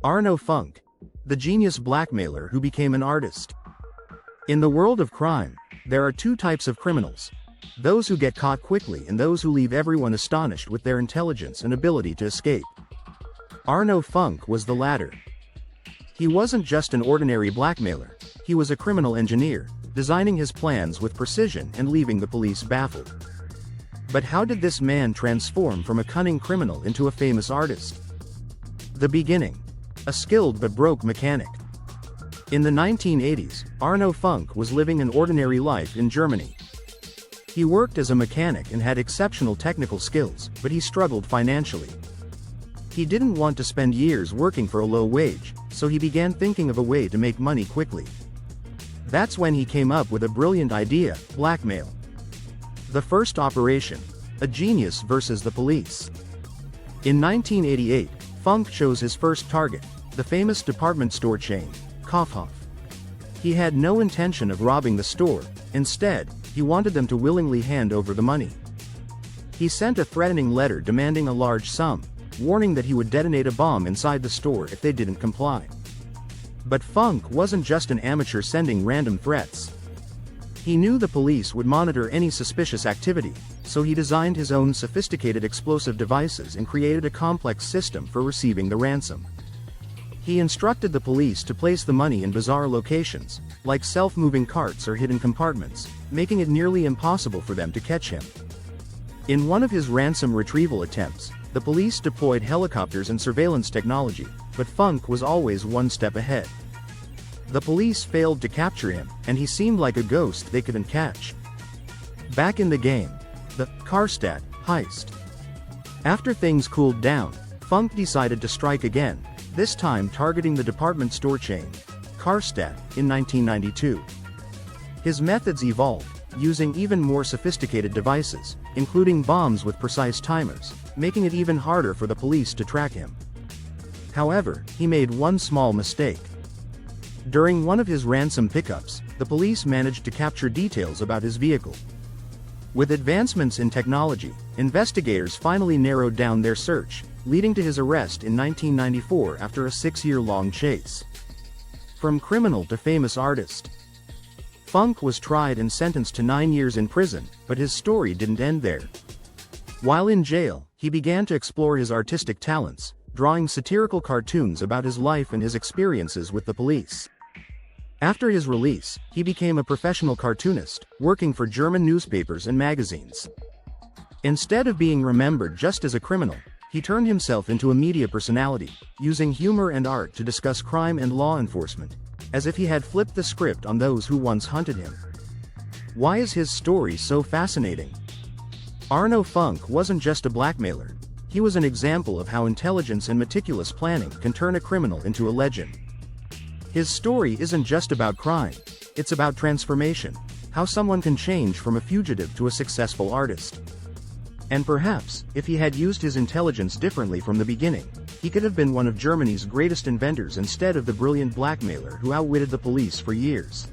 Arno Funke, the genius blackmailer who became an artist. In the world of crime, there are two types of criminals: those who get caught quickly and those who leave everyone astonished with their intelligence and ability to escape. Arno Funke was the latter. He wasn't just an ordinary blackmailer, he was a criminal engineer, designing his plans with precision and leaving the police baffled. But how did this man transform from a cunning criminal into a famous artist? The beginning. A skilled but broke mechanic. In the 1980s, Arno Funke was living an ordinary life in Germany. He worked as a mechanic and had exceptional technical skills, but he struggled financially. He didn't want to spend years working for a low wage, so he began thinking of a way to make money quickly. That's when he came up with a brilliant idea: blackmail. The first operation: a genius versus the police. In 1988, Funke chose his first target, the famous department store chain, Kaufhof. He had no intention of robbing the store. Instead, he wanted them to willingly hand over the money. He sent a threatening letter demanding a large sum, warning that he would detonate a bomb inside the store if they didn't comply. But Funke wasn't just an amateur sending random threats. He knew the police would monitor any suspicious activity, so he designed his own sophisticated explosive devices and created a complex system for receiving the ransom. He instructed the police to place the money in bizarre locations, like self-moving carts or hidden compartments, making it nearly impossible for them to catch him. In one of his ransom retrieval attempts, the police deployed helicopters and surveillance technology, but Funke was always one step ahead. The police failed to capture him, and he seemed like a ghost they couldn't catch. Back in the game, the Karstadt heist. After things cooled down, Funke decided to strike again, this time targeting the department store chain, Karstadt, in 1992. His methods evolved, using even more sophisticated devices, including bombs with precise timers, making it even harder for the police to track him. However, he made one small mistake. During one of his ransom pickups, the police managed to capture details about his vehicle. With advancements in technology, investigators finally narrowed down their search, leading to his arrest in 1994 after a 6-year-long chase. From criminal to famous artist. Funke was tried and sentenced to 9 years in prison, but his story didn't end there. While in jail, he began to explore his artistic talents, drawing satirical cartoons about his life and his experiences with the police. After his release, he became a professional cartoonist, working for German newspapers and magazines. Instead of being remembered just as a criminal, he turned himself into a media personality, using humor and art to discuss crime and law enforcement, as if he had flipped the script on those who once hunted him. Why is his story so fascinating? Arno Funke wasn't just a blackmailer. He was an example of how intelligence and meticulous planning can turn a criminal into a legend. His story isn't just about crime, it's about transformation, how someone can change from a fugitive to a successful artist. And perhaps, if he had used his intelligence differently from the beginning, he could have been one of Germany's greatest inventors instead of the brilliant blackmailer who outwitted the police for years.